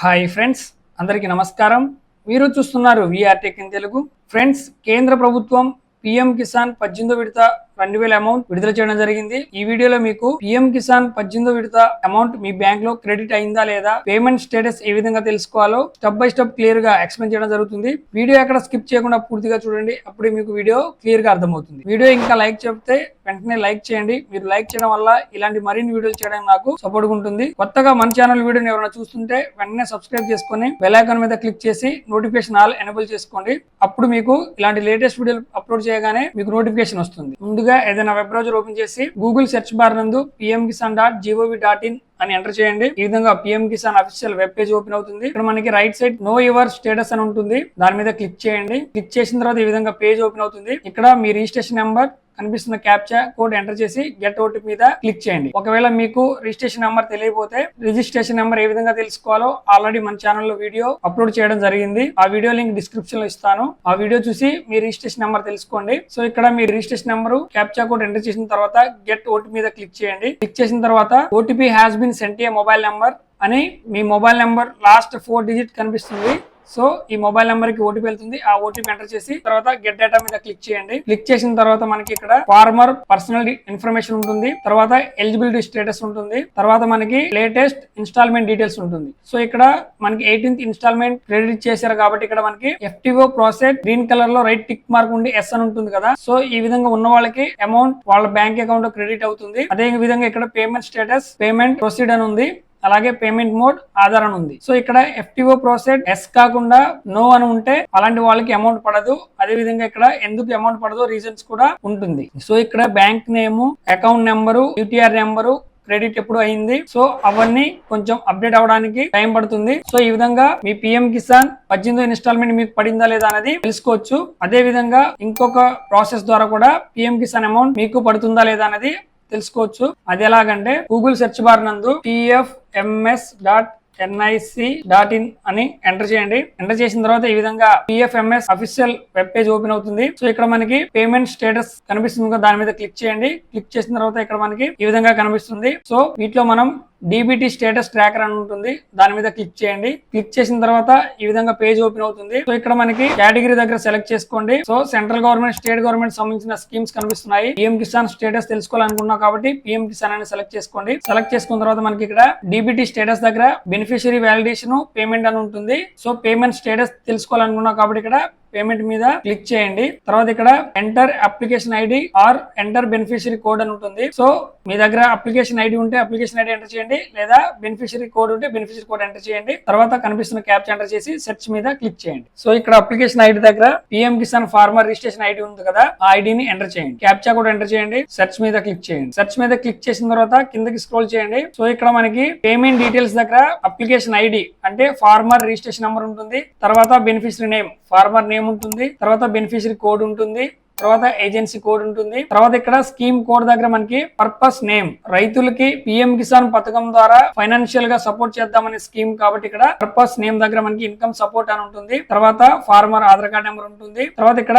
Hi friends, అందరికీ నమస్కారం. మీరు చూస్తున్నారు VR Tech in Telugu. Friends, కేంద్ర ప్రభుత్వం పిఎం కిసాన్ 18వ విడత 2000 అమౌంట్ విడుదల చేయడం జరిగింది. ఈ వీడియోలో మీకు పిఎం కిసాన్ 18వ విడత అమౌంట్ మీ బ్యాంక్ లో క్రెడిట్ అయిందా లేదా, పేమెంట్ స్టేటస్ ఏ విధంగా తెలుసుకోవాలో స్టెప్ బై స్టెప్ క్లియర్ గా ఎక్స్ప్లెయిన్ చేయడం జరుగుతుంది. వీడియో ఎక్కడ స్కిప్ చేయకుండా పూర్తిగా చూడండి, అప్పుడే మీకు వీడియో క్లియర్ గా అర్థమవుతుంది. వీడియో ఇంకా లైక్ చెప్తే వెంటనే లైక్ చేయండి. మీరు లైక్ చేయడం వల్ల ఇలాంటి మరిన్ని వీడియోలు చేయడానికి నాకు సపోర్ట్ ఉంటుంది. కొత్తగా మన ఛానల్ వీడియోని ఎవరైనా చూస్తుంటే వెంటనే సబ్స్క్రైబ్ చేసుకుని బెల్ ఐకాన్ మీద క్లిక్ చేసి నోటిఫికేషన్ ఆల్ ఎనేబుల్ చేసుకోండి. అప్పుడు మీకు ఇలాంటి లేటెస్ట్ వీడియోలు అప్లోడ్ చేయగానే మీకు నోటిఫికేషన్ వస్తుంది. ముందుగా ఏదైనా వెబ్ బ్రౌజర్ ఓపెన్ చేసి గూగుల్ సెర్చ్ బార్ నందు pmkisan.gov.in అని ఎంటర్ చేయండి. ఈ విధంగా PM Kisan official web page open అవుతుంది. ఇక్కడ మనకి right side know your status అని ఉంటుంది, దాని మీద క్లిక్ చేయండి. క్లిక్ చేసిన తర్వాత ఈ విధంగా పేజ్ ఓపెన్ అవుతుంది. ఇక్కడ మీ రిజిస్ట్రేషన్ నెంబర్, కనిపిస్తున్న క్యాప్చా కోడ్ ఎంటర్ చేసి గెట్ ఓటీపీ మీద క్లిక్ చేయండి. ఒకవేళ మీకు రిజిస్ట్రేషన్ నెంబర్ తెలియకపోతే రిజిస్ట్రేషన్ నెంబర్ ఏ విధంగా తెలుసుకోవాలో ఆల్రెడీ మన ఛానల్లో వీడియో అప్లోడ్ చేయడం జరిగింది. ఆ వీడియో లింక్ డిస్క్రిప్షన్ లో ఇస్తాను. ఆ వీడియో చూసి మీ రిజిస్ట్రేషన్ నెంబర్ తెలుసుకోండి. సో ఇక్కడ మీ registration number, captcha code enter చేసిన తర్వాత గెట్ ఓటీపీ మీద క్లిక్ చేయండి. క్లిక్ చేసిన తర్వాత OTP has been sent a mobile number అని మీ మొబైల్ నెంబర్ లాస్ట్ 4 డిజిట్ కనిపిస్తుంది. సో ఈ మొబైల్ నెంబర్ కి ఓటీపీ వెళ్తుంది. ఆ ఓటీపీ ఎంటర్ చేసి తర్వాత గెట్ డేటా మీద క్లిక్ చేయండి. క్లిక్ చేసిన తర్వాత మనకి ఇక్కడ ఫార్మర్ పర్సనల్ ఇన్ఫర్మేషన్ ఉంటుంది, తర్వాత ఎలిజిబిలిటీ స్టేటస్ ఉంటుంది, తర్వాత మనకి లేటెస్ట్ ఇన్స్టాల్మెంట్ డీటెయిల్స్ ఉంటుంది. సో ఇక్కడ మనకి 18th ఇన్స్టాల్మెంట్ క్రెడిట్ చేశారు కాబట్టి ఇక్కడ మనకి ఎఫ్టీఓ ప్రాసెస్ గ్రీన్ కలర్ లో రైట్ టిక్ మార్క్ ఉండి ఎస్ అని ఉంటుంది కదా. సో ఈ విధంగా ఉన్న వాళ్ళకి అమౌంట్ వాళ్ళ బ్యాంక్ అకౌంట్ లో క్రెడిట్ అవుతుంది. అదే విధంగా ఇక్కడ పేమెంట్ స్టేటస్ పేమెంట్ ప్రొసీడ్ అని ఉంది, అలాగే పేమెంట్ మోడ్ ఆధార్ అని ఉంది. సో ఇక్కడ ఎఫ్టీఓ ప్రాసెస్ ఎస్ కాకుండా నో అని ఉంటే అలాంటి వాళ్ళకి అమౌంట్ పడదు. అదే విధంగా ఇక్కడ ఎందుకు అమౌంట్ పడదో రీజన్స్ కూడా ఉంటుంది. సో ఇక్కడ బ్యాంక్ నేము, account number, UTR number, credit ఎప్పుడు అయింది, సో అవన్నీ కొంచెం అప్డేట్ అవడానికి టైం పడుతుంది. సో ఈ విధంగా మీ పిఎం కిసాన్ 18వ ఇన్స్టాల్మెంట్ మీకు పడిందా లేదా అనేది తెలుసుకోవచ్చు. అదే విధంగా ఇంకొక ప్రాసెస్ ద్వారా కూడా పిఎం కిసాన్ అమౌంట్ మీకు పడుతుందా లేదా అనేది తెలుసుకోవచ్చు. అది ఎలాగంటే గూగుల్ సెర్చ్ బార్ నందు pfms.nic.in అని ఎంటర్ చేయండి. ఎంటర్ చేసిన తర్వాత ఈ విధంగా pfms official web page open అవుతుంది. సో ఇక్కడ మనకి పేమెంట్ స్టేటస్ కనిపిస్తుంది, దాని మీద క్లిక్ చేయండి. క్లిక్ చేసిన తర్వాత ఇక్కడ మనకి ఈ విధంగా కనిపిస్తుంది. సో వీటిలో మనం డీబీటీ స్టేటస్ ట్రాకర్ అని ఉంటుంది, దాని మీద క్లిక్ చేయండి. క్లిక్ చేసిన తర్వాత ఈ విధంగా పేజ్ ఓపెన్ అవుతుంది. సో ఇక్కడ మనకి కేటగిరీ దగ్గర సెలెక్ట్ చేసుకోండి. So central government, state government సంబంధించిన స్కీమ్స్ కనిపిస్తున్నాయి. పిఎం కిసాన్ స్టేటస్ తెలుసుకోవాలనుకున్నాం కాబట్టి పిఎం కిసాన్ అని సెలెక్ట్ చేసుకోండి. సెలెక్ట్ చేసుకున్న తర్వాత మనకి ఇక్కడ డీబీటీ స్టేటస్ దగ్గర బెనిఫిషియరీ వ్యాలిడేషన్ పేమెంట్ అని ఉంటుంది. సో పేమెంట్ స్టేటస్ తెలుసుకోవాలనుకున్నాం కాబట్టి ఇక్కడ పేమెంట్ మీద క్లిక్ చేయండి. తర్వాత ఇక్కడ enter application ID or enter beneficiary code అని ఉంటుంది. సో మీ దగ్గర అప్లికేషన్ ఐడి ఉంటే అప్లికేషన్ ఐడి ఎంటర్ చేయండి, లేదా బెనిఫిషియరీ కోడ్ ఉంటే బెనిఫిషియరీ కోడ్ ఎంటర్ చేయండి. తర్వాత కనిపిస్తున్న క్యాప్చా ఎంటర్ చేసి సెర్చ్ మీద క్లిక్ చేయండి. సో ఇక్కడ అప్లికేషన్ ఐడి దగ్గర PM Kisan farmer registration ID ఉంది కదా, ఆ ఐడిని ఎంటర్ చేయండి. క్యాప్చా కూడా ఎంటర్ చేయండి. సెర్చ్ మీద క్లిక్ చేయండి. సెర్చ్ మీద క్లిక్ చేసిన తర్వాత కిందకి స్క్రోల్ చేయండి. సో ఇక్కడ మనకి పేమెంట్ డీటెయిల్స్ దగ్గర అప్లికేషన్ ఐడి అంటే ఫార్మర్ రిజిస్ట్రేషన్ నెంబర్ ఉంటుంది, తర్వాత బెనిఫిషియరీ నేమ్ ఫార్మర్ నేమ్ ఉంటుంది, తర్వాత బెనిఫిషియరీ కోడ్ ఉంటుంది, తర్వాత ఏజెన్సీ కోడ్ ఉంటుంది, తర్వాత ఇక్కడ స్కీమ్ కోడ్ దగ్గర మనకి పర్పస్ నేమ్, రైతులకి పిఎం కిసాన్ పథకం ద్వారా ఫైనాన్షియల్ గా సపోర్ట్ చేద్దామనే స్కీమ్ కాబట్టి ఇక్కడ పర్పస్ నేమ్ దగ్గర మనకి ఇన్కమ్ సపోర్ట్ అని ఉంటుంది, తర్వాత ఫార్మర్ ఆధార్ కార్డ్ నెంబర్ ఉంటుంది, తర్వాత ఇక్కడ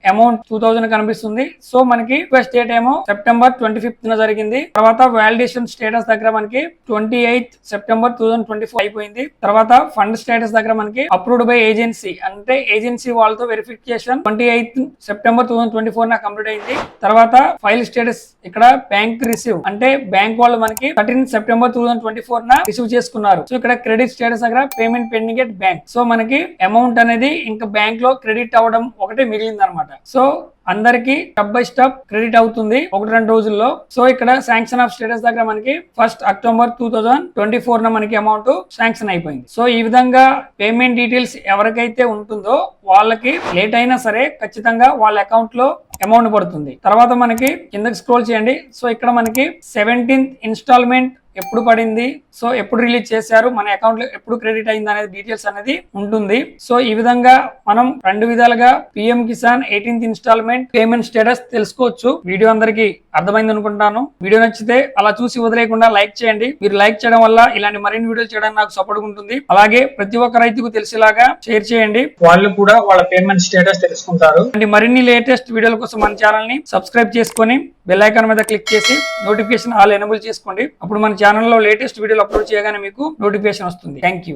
అమౌంట్ 2000 కనిపిస్తుంది. సో మనకి ఫస్ట్ డేట్ ఏమో సెప్టెంబర్ 25th జరిగింది. తర్వాత వాలిడేషన్ స్టేటస్ దగ్గర మనకి 28th సెప్టెంబర్ 2024 అయిపోయింది. తర్వాత ఫండ్ స్టేటస్ దగ్గర మనకి అప్రూవ్డ్ బై ఏజెన్సీ అంటే ఏజెన్సీ వాళ్ళతో వెరిఫికేషన్ 28th సెప్టెంబర్ 2024 కంప్లీట్ అయింది. తర్వాత ఫైల్ స్టేటస్ ఇక్కడ బ్యాంక్ రిసీవ్ అంటే బ్యాంక్ వాళ్ళు మనకి 13th సెప్టెంబర్ 2024 రిసీవ్ చేసుకున్నారు. సో ఇక్కడ క్రెడిట్ స్టేటస్ దగ్గర payment pending at bank. So మనకి అమౌంట్ అనేది ఇంకా బ్యాంక్ లో క్రెడిట్ అవ్వడం ఒకటే మిగిలింది అనమాట. సో అందరికి స్టెప్ బై స్టెప్ క్రెడిట్ అవుతుంది 1-2 రోజుల్లో. సో ఇక్కడ శాంక్షన్ ఆఫ్ స్టేటస్ దగ్గర మనకి 1st అక్టోబర్ 2024 మనకి అమౌంట్ శాంక్షన్ అయిపోయింది. సో ఈ విధంగా పేమెంట్ డీటెయిల్స్ ఎవరికైతే ఉంటుందో వాళ్ళకి లేట్ అయినా సరే ఖచ్చితంగా వాళ్ళ అకౌంట్ లో అమౌంట్ పడుతుంది. తర్వాత మనకి కిందకి స్క్రోల్ చేయండి. సో ఇక్కడ మనకి 17th ఇన్స్టాల్మెంట్ ఎప్పుడు పడింది, సో ఎప్పుడు రిలీజ్ చేశారు, మన అకౌంట్ లో ఎప్పుడు క్రెడిట్ అయింది అనేది డీటెయిల్స్ అనేది ఉంటుంది. సో ఈ విధంగా మనం 2 విధాలుగా PM Kisan 18th instalment payment status తెలుసుకోవచ్చు. వీడియో అందరికి అర్థమైంది అనుకుంటాను. వీడియో నచ్చితే అలా చూసి వదిలేకుండా లైక్ చేయండి. మీరు లైక్ చేయడం వల్ల ఇలాంటి మరిన్ని వీడియోలు చేయడానికి నాకు సపోర్ట్ ఉంటుంది. అలాగే ప్రతి ఒక్క రైతుకు తెలిసేలాగా షేర్ చేయండి, వాళ్ళు కూడా వాళ్ళ పేమెంట్ స్టేటస్ తెలుసుకుంటారు. మరిన్ని లేటెస్ట్ వీడియోల కోసం మన ఛానల్ ని సబ్స్క్రైబ్ చేసుకొని బెల్ ఐకాన్ మీద క్లిక్ చేసి నోటిఫికేషన్ ఆల్ ఎనేబుల్ చేసుకోండి. అప్పుడు మన ఛానల్లో లేటెస్ట్ వీడియోలు అప్లోడ్ చేయగానే మీకు నోటిఫికేషన్ వస్తుంది. Thank you.